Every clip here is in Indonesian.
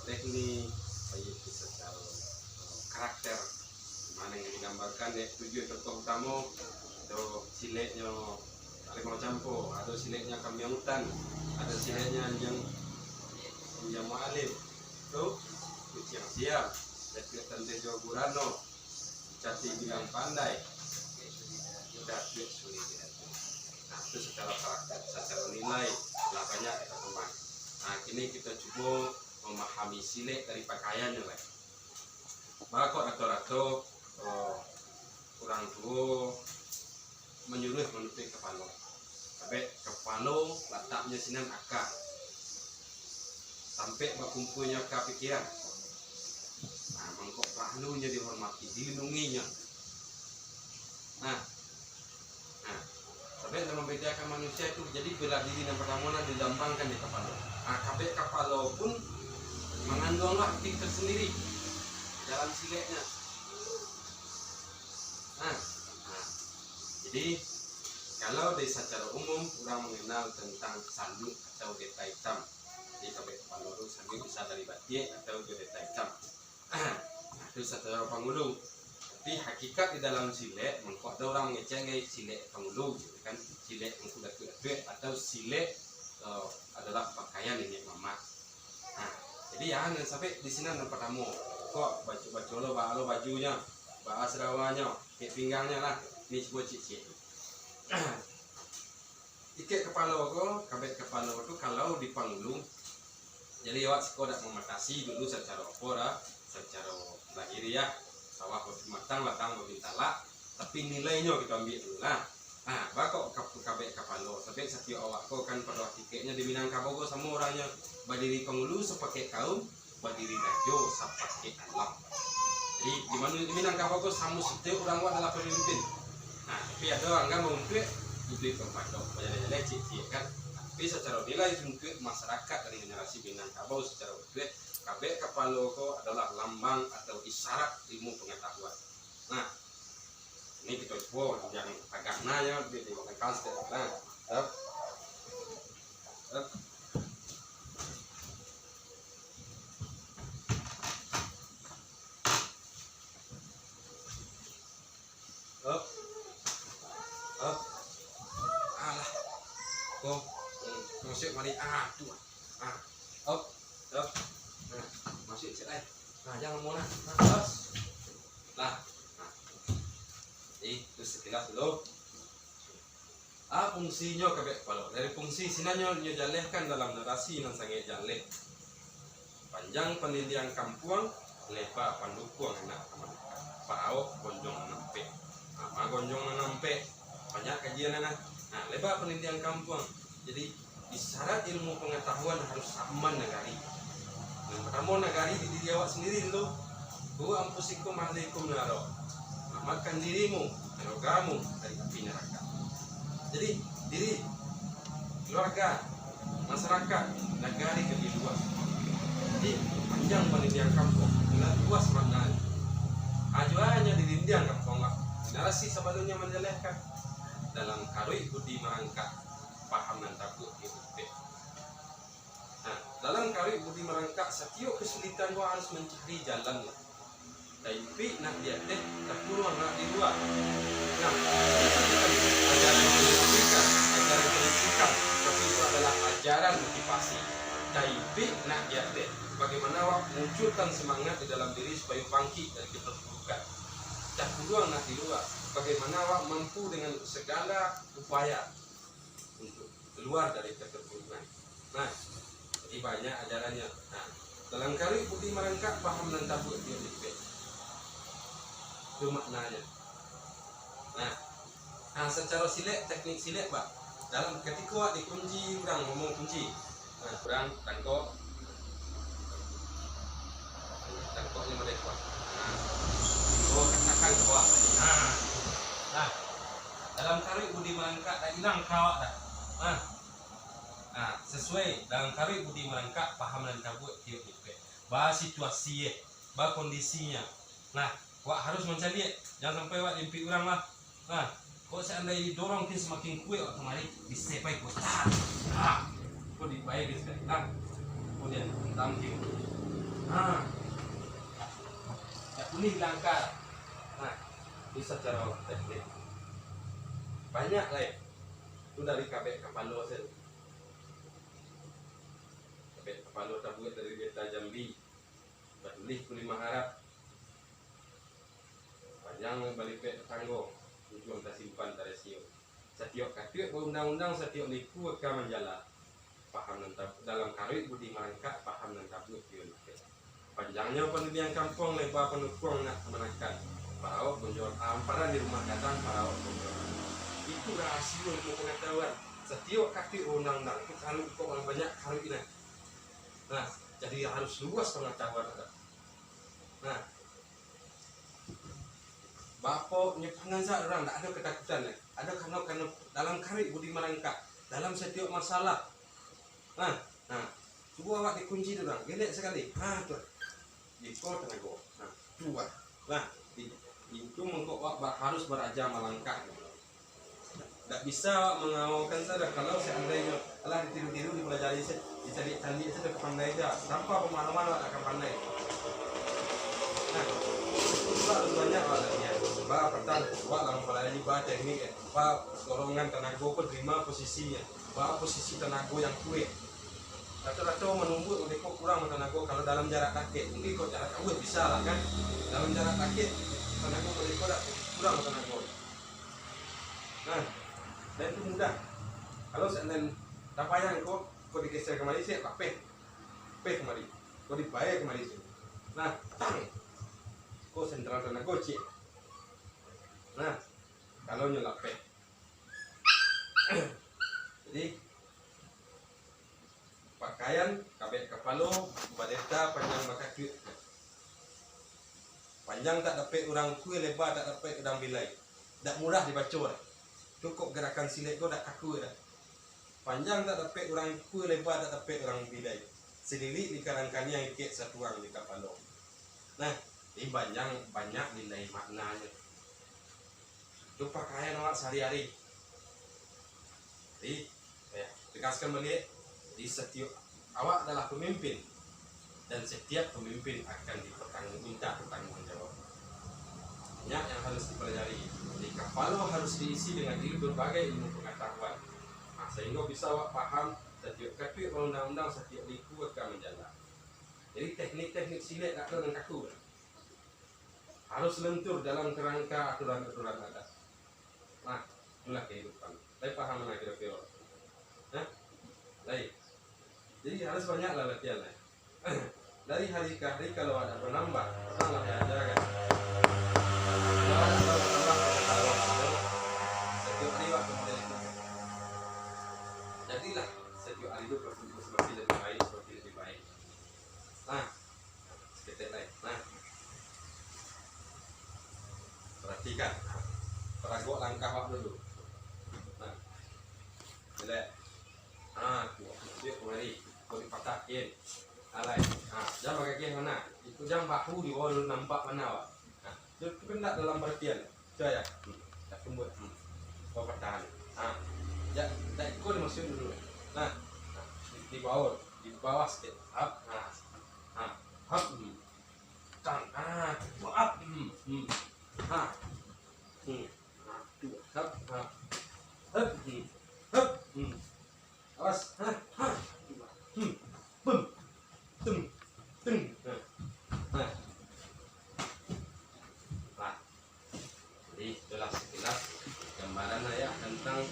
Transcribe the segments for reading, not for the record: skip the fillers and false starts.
teknik, baik itu secara karakter, mana yang digambarkan ya tujuh tokoh utama, atau sileknya Harimau Campo, ada sileknya Kambing Hutan, ada sileknya yang Mu'alif, itu Kucing Siam, Tante Jo Burano, Cati Bilang Pandai, Datuk Suri. Nah itu secara karakter, secara nilai, lah banyak kita teman. Nah kini kita coba memahami silek dari pakaiannya lah. Bakok rata-rata orang tua menyuruh menutup kepala. Tapi kepala letaknya sinan akar. Sampai berkumpulnya ke pikiran. Nah mangkok perlunya dihormati, dilindunginya. Nah sampai membedakan manusia itu jadi bela diri dan perlawanan dilambangkan di kepala. Nah kabeh kepala pun mengandung arti tersendiri dalam sileknya. Nah, jadi kalau dari secara umum orang mengenal tentang sanduk atau getah hitam. Jadi kabeh kepala itu sanduk bisa dari batik atau getah hitam. Itu secara pangulu. Tapi hakikat di dalam silek, mengkok ada orang mengecek silek pangulu, gitu kan? Silek mengkuda-kuda atau silek adalah pakaian ini mama. Nah, jadi ya sampai di sini ada pertama, kok baju lo bajunya, bahas rawanya, kayak pinggangnya lah, ini coba cicik. Ikat kepala ko, kabet kepala itu kalau di pangulu, jadi awak sekolah mematasi dulu secara opora, secara lahiriah. Sawah matang latang bintala, tapi nilainya kita ambil dulu lah. Nah, bakok kabeh kapalo, tapi setiap awak kau kan pada tiketnya di Minangkabau sama orangnya berdiri pengulu sepakai kaum, berdiri dajo sepakai alam. Jadi di mana di Minangkabau sama setiap orang adalah pemimpin. Nah, tapi ada orang nggak mau untuk itu pembantu, banyak cik kan. Tapi secara nilai untuk masyarakat dari generasi Minangkabau secara utuh kabeh kepala ko adalah lambang atau isyarat ilmu pengetahuan. Nah, ini kita coba yang agak nanya di makan step. Nah, up. Alah, kok masuk mari tuh. Up. Nah, masuk cek lain. Nah, jangan mau terus. Lah. Nah. Itu sekilas dulu. Fungsinya kabeh kepala. Dari fungsi sinanya nyejalehkan dalam narasi yang sangat jaleh. Panjang pendidikan kampung, lepa pandukung anak teman. Parau gonjong nampe. Apa gonjong nampe? Banyak kajian anak. Nah, lepa pendidikan kampung. Jadi isyarat ilmu pengetahuan harus aman negari. Yang pertama negari di diri awak sendiri dulu. Wa ampusikum alaikum naro. Makan dirimu, keluargamu dari api neraka. Jadi diri, keluarga, masyarakat, negari lebih luas. Jadi panjang pendidikan kampung, luas maknanya. Ajuannya di dindian kampung lah. Narasi sebelumnya menjelaskan dalam karui budi merangkak, paham dan takut hidup. Nah, dalam karya budi merangkak setiap kesulitan gua harus mencari jalan lah. Tapi nak dia tak keluar nak di luar. Nah, ajaran pendidikan, tapi itu adalah ajaran motivasi. Tapi nak dia bagaimana awak munculkan semangat di dalam diri supaya bangkit dari keterpurukan. Tak keluar nak di luar. Bagaimana awak mampu dengan segala upaya untuk keluar dari keterpurukan. Nah, jadi banyak ajarannya. Nah, dalam kali budi merangkak paham dan tabuk dia lebih. Itu maknanya. Nah, secara silek, teknik silek, Pak. Dalam ketika dikunci, orang ngomong kunci. Nah, orang tangkok. Tangkoknya mereka. Nah, katakan ke bawah. Nah, dalam kali budi merangkak tak hilang kawak dah. Nah, sesuai dalam karya budi merangkak paham dan tabuk tiap bahas situasi bahas kondisinya. Nah, wak harus mencari jangan sampai wak impi orang lah. Nah, kalau seandainya didorong semakin kuat wak kemari disepai kau tahan. Kau dibayar sekali. Nah, kemudian tangkil. Nah, yang kuning langkah. Nah, bisa cara teknik. Banyak lah ya. Itu dari kabek kapalo saja. Kabek kapalo terbuat dari beta Jambi. Batulih kulima harap. Panjang balik pek tanggo. Tujuan tersimpan dari sio. Setiap katiuk undang-undang setiap liku akan menjala. Paham nanti dalam karut budi merangkak paham nanti tabut pion. Panjangnya pendidikan kampung lebar pendukung nak menekan. Parau menjual amparan di rumah datang parau menjual. Itu rahasia ilmu pengetahuan. Setiap kaki undang-undang itu kalau kok orang banyak hari ini. Nah, jadi harus luas pengetahuan ada. Nah, bapaknya pengansa orang tak ada ketakutan ya. Ada karena dalam karib budi merangkak dalam setiap masalah. Nah, coba awak dikunci tu orang, gelek sekali. Tuh, di kau tenaga. Nah, coba. Nah, itu mengkok harus beraja melangkah. Tak bisa mengawalkan saja kalau seandainya Allah ditiru-tiru dipelajari dicari-cari saja kepandai saja tanpa pemahaman akan pandai. Nah, itu harus banyak latihan. Bah pertama, bah dalam pelajari bah teknik, bah dorongan tenaga terima posisinya, bah posisi tenaga yang kuat. Rata-rata menunggu oleh kok kurang tenaga kalau dalam jarak kaki, mungkin kok jarak jauh bisa lah kan. Dalam jarak kaki tenaga oleh kok kurang tenaga. Nah, dan itu mudah. Kalau seandainya tak payah kok digeser kemari sih, peh kemari, kok dibayar kemari sih. Nah, tang, kok sentral tenaga cik. Nah, kalau nyelap peh, jadi pakaian kabek kepalo, badeta panjang bakal duit. Panjang tak dapat orang kue, lebar tak dapat orang bilai. Tak murah dibaca. Cukup gerakan silet kau dah kaku dah. Panjang tak dapat orang kue, lebar tak dapat orang bilai. Sendiri di karangkannya yang kek satu orang di kapalo. Nah, ini banyak nilai maknanya. Itu pakaian awak sehari-hari. Jadi, tegaskan balik. Di setiap awak adalah pemimpin dan setiap pemimpin akan diminta pertanggungjawab. Banyak yang harus dipelajari. Di kapalo harus diisi dengan berbagai ilmu pengetahuan. Nah, sehingga bisa awak paham setiap kaki undang-undang setiap liku akan menjalan. Jadi teknik-teknik silet tak dengan kaku. Harus lentur dalam kerangka aturan-aturan adat. Nah, itulah kehidupan. Saya paham mana kira-kira. Nah, baik. Jadi harus banyak lah latihan. Dari hari ke hari kalau ada penambah, salah diajarkan. Kalau ada penambah, setiap hari waktu menjadi. Jadilah setiap hari itu bertumbuh semakin lebih baik. Nah, sedikit lagi. Nah, perhatikan. Peragok langkah waktu dulu. Nah, jelek. Dia kemari. Kau dipatakin, alai. Jam kaki yang mana? Itu jam bahu di bawah nampak mana wak? Itu kan tak dalam perhatian. Coba ya. Tak tembus. Kau pertahan. Ya, tak ikut dimasukin dulu. Nah, di bawah sedikit. Up. Up. Kan. Up. Up. Awas. Jadi jelas sekilas gambaran saya tentang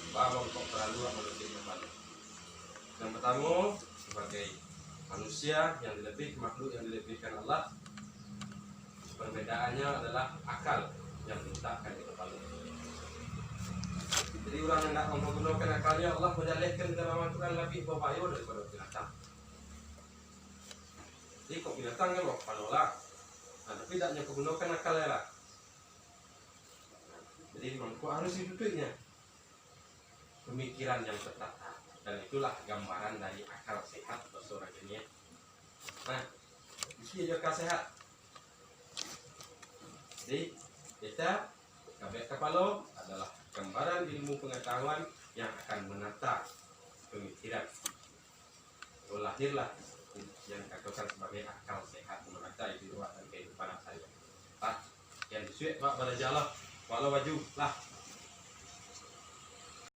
bahwa kok perlu menurut kepala. Yang pertama sebagai manusia yang makhluk yang dilebihkan Allah, perbedaannya adalah akal yang diletakkan di kepala. Jadi orang yang tidak menggunakan akalnya Allah menjadikan dalam Al-Quran lebih berbahaya daripada binatang. Jadi kok binatang kan kepala lah. Tapi tidaknya menggunakan akalnya lah. Jadi mampu harus diduduknya pemikiran yang tertata, dan itulah gambaran dari akal sehat seorang ini. Nah, isi akal sehat. Jadi kita kabeh kepala adalah gambaran ilmu pengetahuan yang akan menata pemikiran. Lahirlah yang dikatakan sebagai akal sehat menurut saya di luar kehidupan saya. Pak, yang disuit Pak pada jalan, walau baju lah.